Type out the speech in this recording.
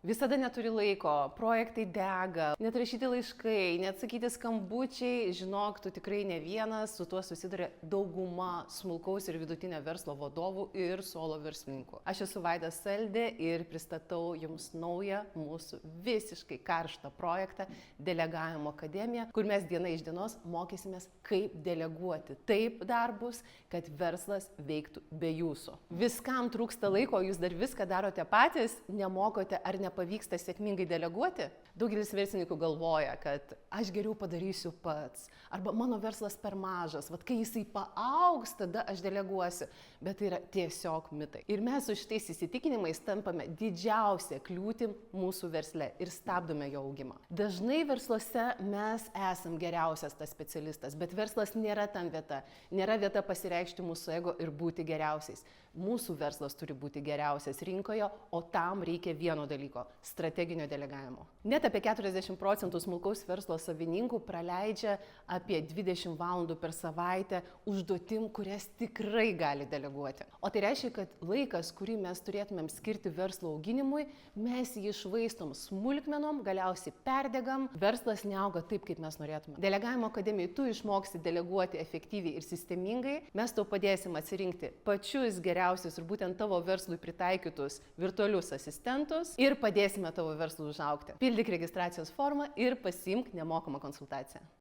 Visada neturi laiko, projektai dega, net rašyti laiškai, net sakyti skambučiai, žinok, tu tikrai ne vienas, su tuo susiduria dauguma smulkaus ir vidutinio verslo vadovų ir solo verslininkų. Aš esu Vaida Saldė ir pristatau jums naują mūsų visiškai karštą projektą Delegavimo akademija, kur mes diena iš dienos mokysimės, kaip deleguoti taip darbus, kad verslas veiktų be jūsų. Viskam trūksta laiko, jūs dar viską darote patys, nemokote ar nepavyksta sėkmingai deleguoti. Daugelis verslininkų galvoja, kad aš geriau padarysiu pats, arba mano verslas per mažas, vat kai jisai paaugs, tada aš deleguosiu, bet tai yra tiesiog mitai. Ir mes su šitais įsitikinimais tampame didžiausia kliūtim mūsų versle ir stabdome jo augimą. Dažnai versluose mes esam geriausias tas specialistas, bet verslas nėra tam vieta, nėra vieta pasireikšti mūsų ego ir būti geriausiais. Mūsų verslas turi būti geriausias rinkoje, o tam reikia vieno dalyko – strateginio delegavimo. Net apie 40% smulkaus verslo savininkų praleidžia apie 20 valandų per savaitę užduotim, kurias tikrai gali deleguoti. O tai reiškia, kad laikas, kurį mes turėtumėm skirti verslo auginimui, mes jį išvaistom smulkmenom, galiausiai perdegam, verslas neauga taip, kaip mes norėtume. Delegavimo akademijai tu išmoksi deleguoti efektyviai ir sistemingai, mes tau padėsim atsirinkti pačius geriausius ir būtent tavo verslui pritaikytus virtualius asistentus ir padėsime tavo verslui užaugti. Pildyk registracijos formą ir pasiimk nemokamą konsultaciją.